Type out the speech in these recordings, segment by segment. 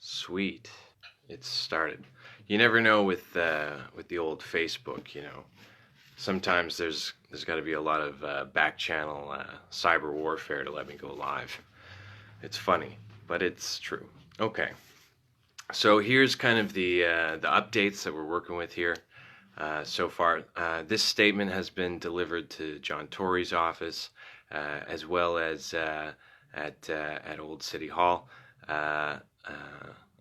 Sweet. It's started. You never know with the old Facebook, Sometimes there's got to be a lot of back channel cyber warfare to let me go live. It's funny, but it's true. Okay. So here's kind of the updates that we're working with here so far. This statement has been delivered to John Tory's office, as well as at Old City Hall.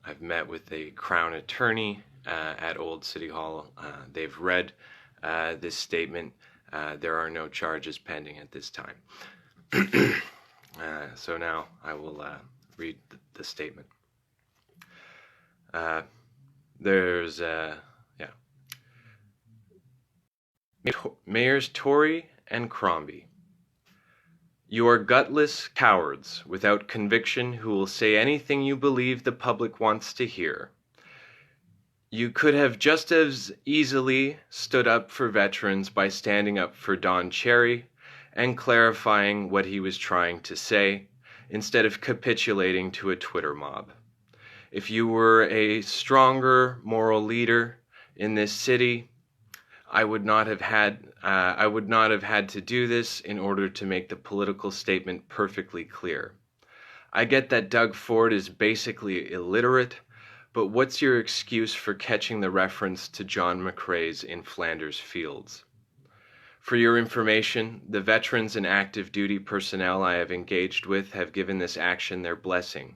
I've met with the Crown Attorney at Old City Hall. They've read this statement. There are no charges pending at this time. So now I will read the statement. Mayors Tory and Crombie. You are gutless cowards without conviction who will say anything you believe the public wants to hear. You could have just as easily stood up for veterans by standing up for Don Cherry and clarifying what he was trying to say, instead of capitulating to a Twitter mob. If you were a stronger moral leader in this city, I would not have had to do this in order to make the political statement perfectly clear. I get that Doug Ford is basically illiterate, but what's your excuse for catching the reference to John McCrae's In Flanders Fields? For your information, the veterans and active duty personnel I have engaged with have given this action their blessing.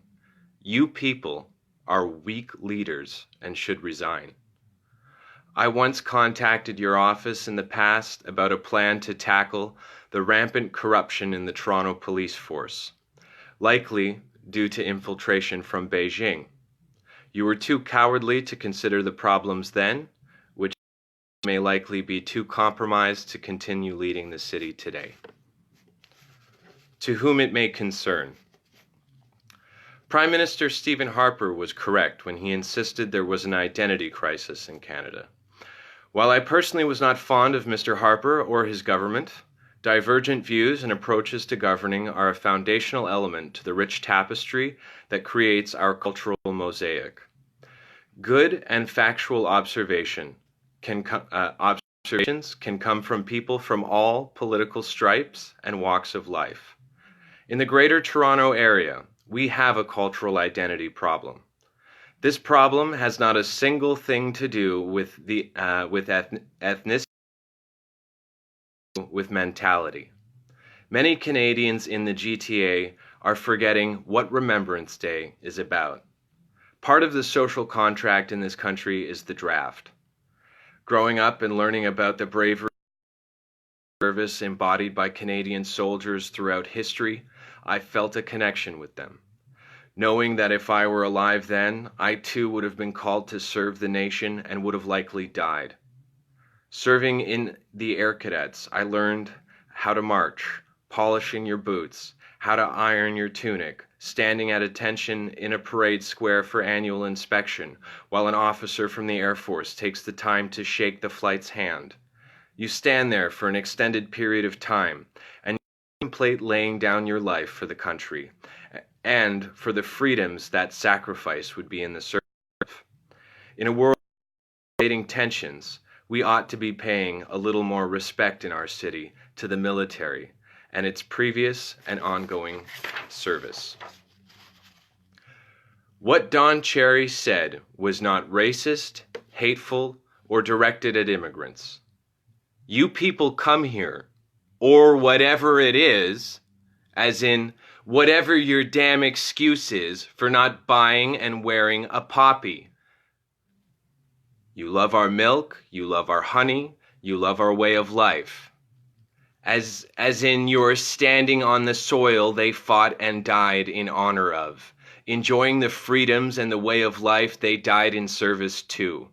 You people are weak leaders and should resign. I once contacted your office in the past about a plan to tackle the rampant corruption in the Toronto police force, likely due to infiltration from Beijing. You were too cowardly to consider the problems then, which may likely be too compromised to continue leading the city today. To whom it may concern. Prime Minister Stephen Harper was correct when he insisted there was an identity crisis in Canada. While I personally was not fond of Mr. Harper or his government, divergent views and approaches to governing are a foundational element to the rich tapestry that creates our cultural mosaic. Good and factual observations can come from people from all political stripes and walks of life. In the Greater Toronto Area, we have a cultural identity problem. This problem has not a single thing to do with ethnicity, with mentality. Many Canadians in the GTA are forgetting what Remembrance Day is about. Part of the social contract in this country is the draft. Growing up and learning about the bravery and service embodied by Canadian soldiers throughout history, I felt a connection with them. Knowing that if I were alive then, I too would have been called to serve the nation and would have likely died. Serving in the Air Cadets, I learned how to march, polishing your boots, how to iron your tunic, standing at attention in a parade square for annual inspection, while an officer from the Air Force takes the time to shake the flight's hand. You stand there for an extended period of time, and you contemplate laying down your life for the country, and for the freedoms that sacrifice would be in the service. In a world of escalating tensions, we ought to be paying a little more respect in our city to the military and its previous and ongoing service. What Don Cherry said was not racist, hateful, or directed at immigrants. You people come here, or whatever it is, as in, whatever your damn excuse is for not buying and wearing a poppy. You love our milk, you love our honey, you love our way of life. As in you're standing on the soil they fought and died in honor of, enjoying the freedoms and the way of life they died in service to.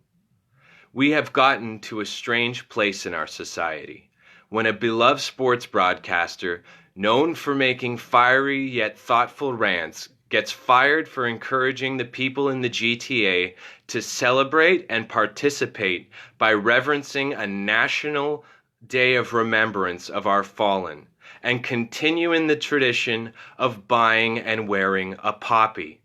We have gotten to a strange place in our society when a beloved sports broadcaster known for making fiery yet thoughtful rants, gets fired for encouraging the people in the GTA to celebrate and participate by reverencing a national day of remembrance of our fallen, and continue in the tradition of buying and wearing a poppy.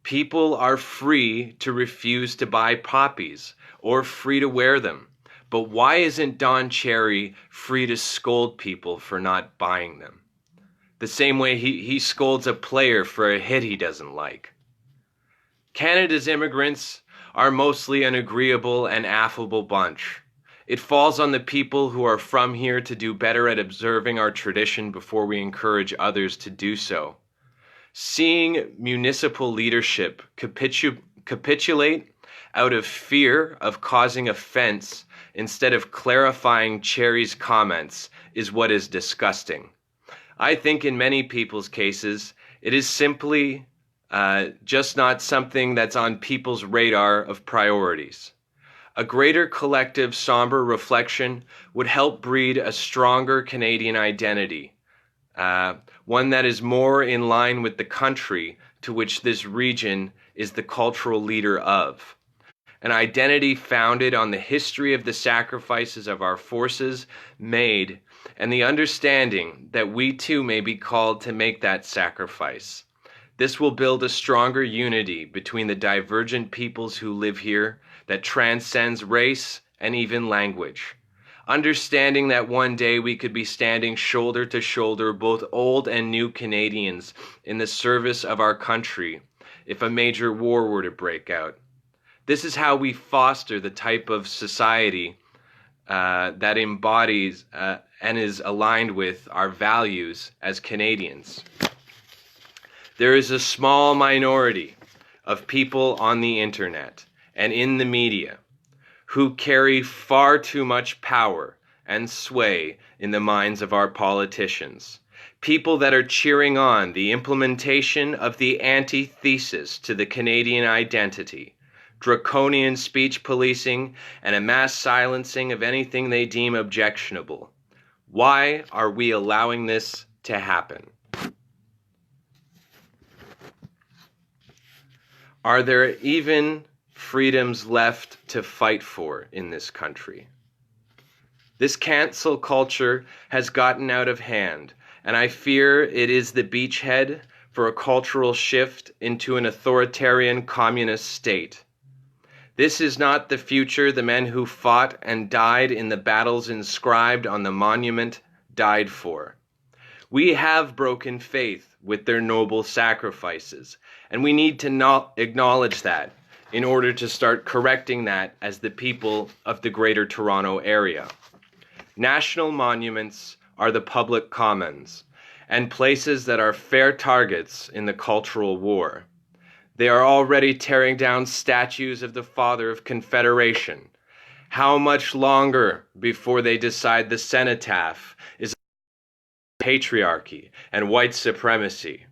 People are free to refuse to buy poppies or free to wear them. But why isn't Don Cherry free to scold people for not buying them? The same way he scolds a player for a hit he doesn't like. Canada's immigrants are mostly an agreeable and affable bunch. It falls on the people who are from here to do better at observing our tradition before we encourage others to do so. Seeing municipal leadership capitulate out of fear of causing offense instead of clarifying Cherry's comments is what is disgusting. I think in many people's cases, it is simply just not something that's on people's radar of priorities. A greater collective somber reflection would help breed a stronger Canadian identity, one that is more in line with the country to which this region is the cultural leader of. An identity founded on the history of the sacrifices of our forces made and the understanding that we too may be called to make that sacrifice. This will build a stronger unity between the divergent peoples who live here that transcends race and even language. Understanding that one day we could be standing shoulder to shoulder, both old and new Canadians, in the service of our country if a major war were to break out. This is how we foster the type of society that embodies and is aligned with our values as Canadians. There is a small minority of people on the internet and in the media who carry far too much power and sway in the minds of our politicians. People that are cheering on the implementation of the antithesis to the Canadian identity, draconian speech policing, and a mass silencing of anything they deem objectionable. Why are we allowing this to happen? Are there even freedoms left to fight for in this country? This cancel culture has gotten out of hand, and I fear it is the beachhead for a cultural shift into an authoritarian communist state. This is not the future the men who fought and died in the battles inscribed on the monument died for. We have broken faith with their noble sacrifices, and we need to not acknowledge that in order to start correcting that as the people of the Greater Toronto Area. National monuments are the public commons and places that are fair targets in the cultural war. They are already tearing down statues of the Father of Confederation. How much longer before they decide the cenotaph is patriarchy and white supremacy?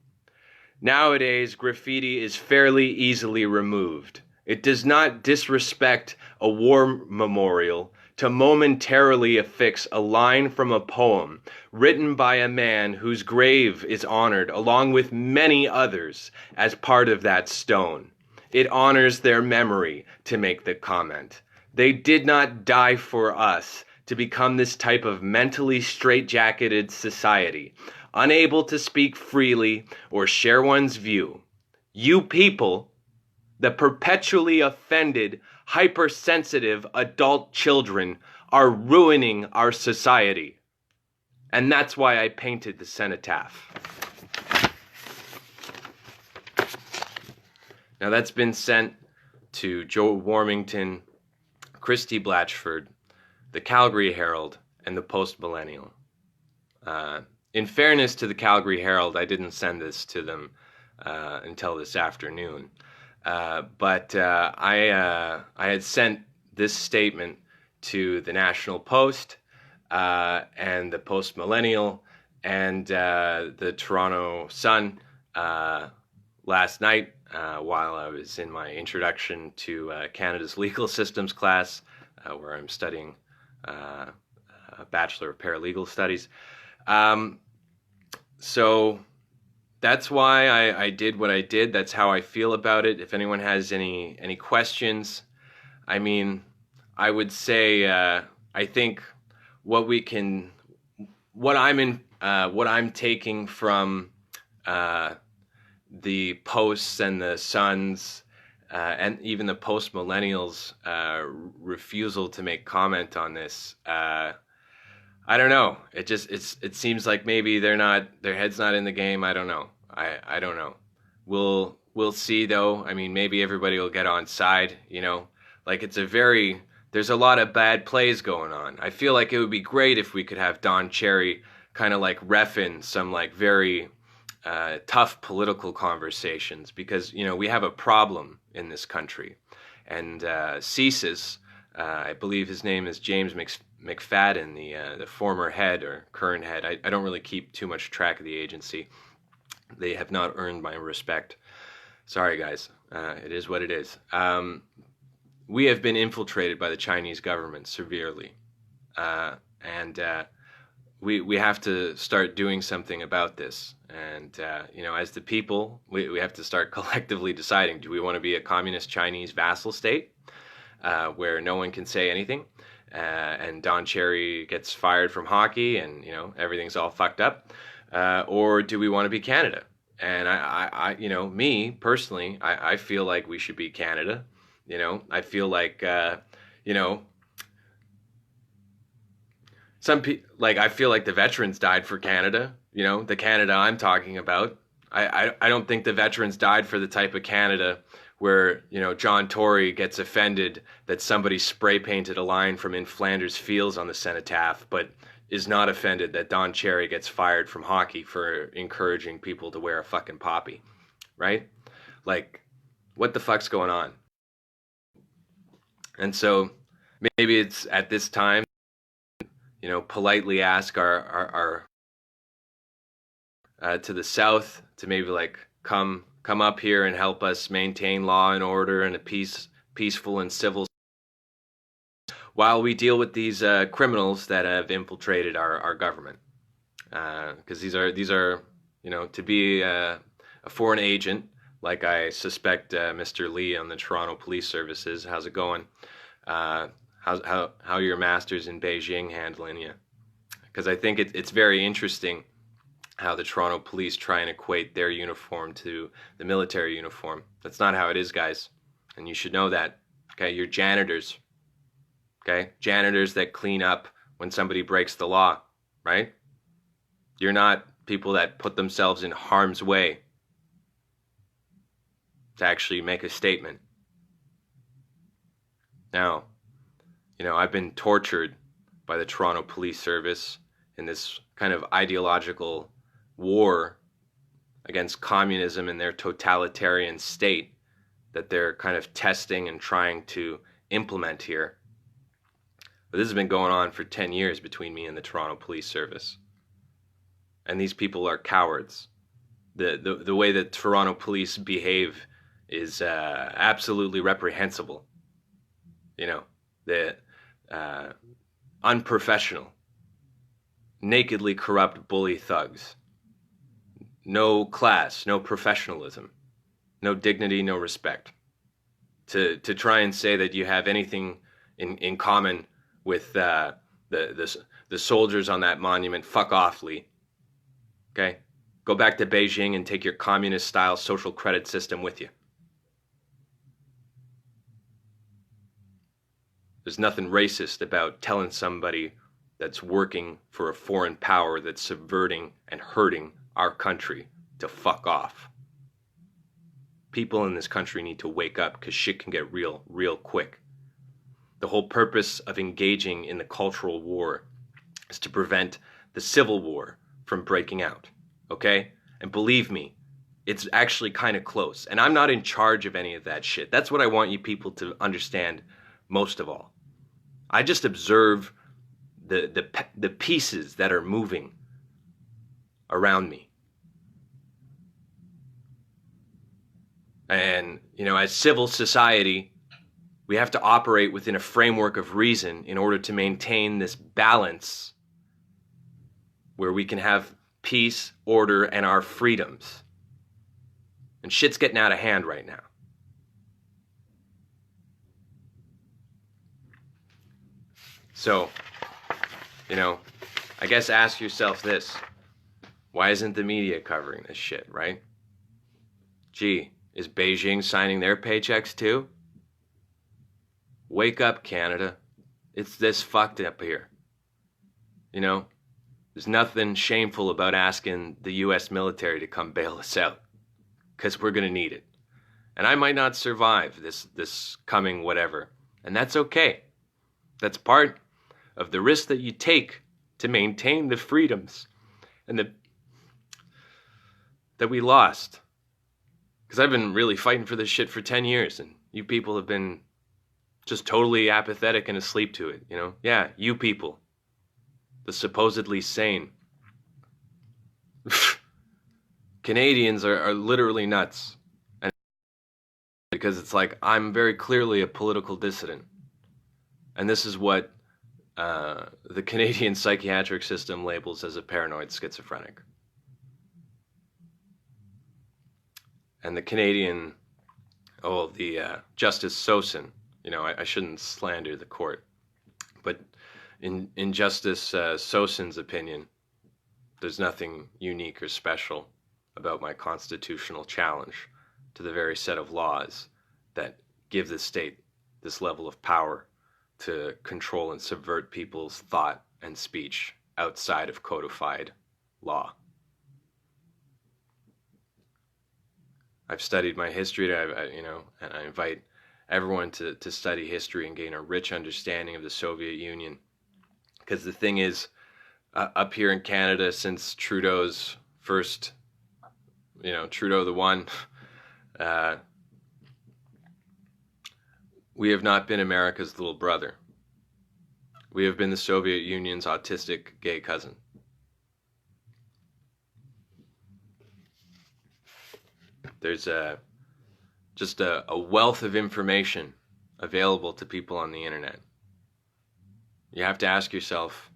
Nowadays, graffiti is fairly easily removed. It does not disrespect a war memorial to momentarily affix a line from a poem written by a man whose grave is honored along with many others as part of that stone. It honors their memory to make the comment. They did not die for us to become this type of mentally straitjacketed society, unable to speak freely or share one's view. You people, the perpetually offended, hypersensitive adult children, are ruining our society. And that's why I painted the cenotaph. Now that's been sent to Joe Warmington, Christy Blatchford, the Calgary Herald, and the Post-Millennial. In fairness to the Calgary Herald, I didn't send this to them until this afternoon. But I had sent this statement to the National Post and the Post-Millennial and the Toronto Sun last night while I was in my introduction to Canada's legal systems class, where I'm studying a Bachelor of Paralegal Studies. So that's why I did what I did. That's how I feel about it. If anyone has any questions, I mean, I would say I think what I'm taking from the posts and the sons and even the post millennials refusal to make comment on this. I don't know. It seems like maybe their head's not in the game. I don't know. I don't know. We'll see though. I mean, maybe everybody will get on side, you know. Like there's a lot of bad plays going on. I feel like it would be great if we could have Don Cherry kind of like reffing some like very tough political conversations, because, you know, we have a problem in this country. And CSIS, I believe his name is James McFadden, the former head or current head. I don't really keep too much track of the agency. They have not earned my respect. Sorry, guys. It is what it is. We have been infiltrated by the Chinese government severely. And we have to start doing something about this. And, you know, as the people, we have to start collectively deciding, do we want to be a communist Chinese vassal state where no one can say anything? And Don Cherry gets fired from hockey and, you know, everything's all fucked up. Or do we want to be Canada? And I you know, me personally, I feel like we should be Canada. You know, I feel like, you know, I feel like the veterans died for Canada. You know, the Canada I'm talking about. I don't think the veterans died for the type of Canada where, you know, John Tory gets offended that somebody spray painted a line from In Flanders Fields on the Cenotaph, but is not offended that Don Cherry gets fired from hockey for encouraging people to wear a fucking poppy, right? Like, what the fuck's going on? And so maybe it's at this time, you know, politely ask our to the south to maybe like come up here and help us maintain law and order and a peaceful and civil, while we deal with these criminals that have infiltrated our government. Because these are, you know, to be a foreign agent, like I suspect Mr. Lee on the Toronto Police Services. How's it going? How your masters in Beijing handling you? Because I think it's very interesting how the Toronto police try and equate their uniform to the military uniform. That's not how it is, guys. And you should know that. Okay, you're janitors. Okay, janitors that clean up when somebody breaks the law, right? You're not people that put themselves in harm's way to actually make a statement. Now, you know, I've been tortured by the Toronto Police Service in this kind of ideological war against communism and their totalitarian state that they're kind of testing and trying to implement here. But this has been going on for 10 years between me and the Toronto Police Service. And these people are cowards. The way that Toronto police behave is absolutely reprehensible. You know, the unprofessional, nakedly corrupt bully thugs. No class, no professionalism, no dignity, no respect. To try and say that you have anything in common with the soldiers on that monument, fuck off, Lee. Okay? Go back to Beijing and take your communist-style social credit system with you. There's nothing racist about telling somebody that's working for a foreign power that's subverting and hurting our country to fuck off. People in this country need to wake up, because shit can get real quick. The whole purpose of engaging in the cultural war is to prevent the civil war from breaking out, okay? And believe me, it's actually kind of close. And I'm not in charge of any of that shit. That's what I want you people to understand most of all. I just observe the pieces that are moving around me. And, you know, as civil society, we have to operate within a framework of reason in order to maintain this balance where we can have peace, order, and our freedoms. And shit's getting out of hand right now. So, you know, I guess ask yourself this. Why isn't the media covering this shit, right? Gee, is Beijing signing their paychecks too? Wake up, Canada. It's this fucked up here. You know, there's nothing shameful about asking the US military to come bail us out, because we're going to need it. And I might not survive this coming whatever. And that's okay. That's part of the risk that you take to maintain the freedoms and that we lost. Because I've been really fighting for this shit for 10 years, and you people have been just totally apathetic and asleep to it, you know? Yeah, you people. The supposedly sane. Canadians are literally nuts. And because it's like, I'm very clearly a political dissident. And this is what the Canadian psychiatric system labels as a paranoid schizophrenic. And the Canadian, Justice Sosin, you know, I shouldn't slander the court, but in Justice Sosin's opinion, there's nothing unique or special about my constitutional challenge to the very set of laws that give the state this level of power to control and subvert people's thought and speech outside of codified law. I've studied my history, and I invite everyone to study history and gain a rich understanding of the Soviet Union. Because the thing is, up here in Canada, since Trudeau's first, Trudeau the One, we have not been America's little brother. We have been the Soviet Union's autistic gay cousin. There's just a wealth of information available to people on the internet. You have to ask yourself,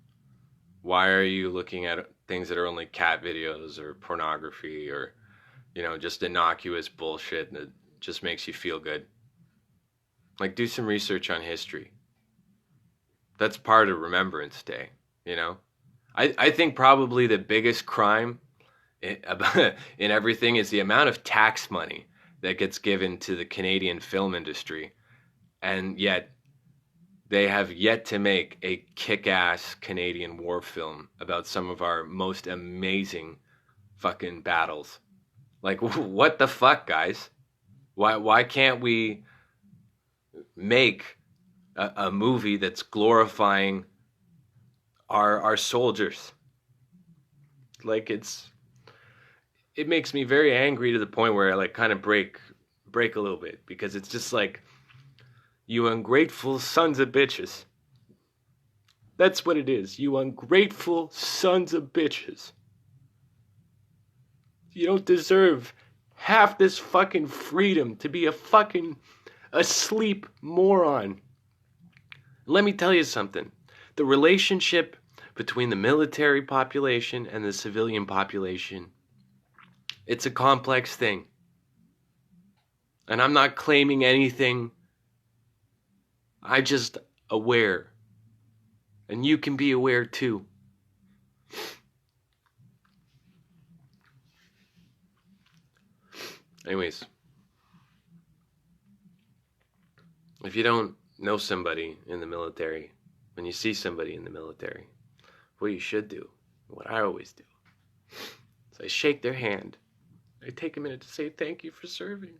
why are you looking at things that are only cat videos or pornography or, just innocuous bullshit that just makes you feel good? Like, do some research on history. That's part of Remembrance Day, I think probably the biggest crime in everything is the amount of tax money that gets given to the Canadian film industry, and yet they have yet to make a kick-ass Canadian war film about some of our most amazing fucking battles. Like, what the fuck, guys? Why can't we make a movie that's glorifying our soldiers? Like, it makes me very angry to the point where I like kind of break a little bit, because it's just like, you ungrateful sons of bitches. That's what it is. You ungrateful sons of bitches. You don't deserve half this fucking freedom to be a fucking asleep moron. Let me tell you something. The relationship between the military population and the civilian population, it's a complex thing. And I'm not claiming anything. I'm just aware. And you can be aware too. Anyways, if you don't know somebody in the military, when you see somebody in the military, what you should do, what I always do, is I shake their hand. I take a minute to say thank you for serving.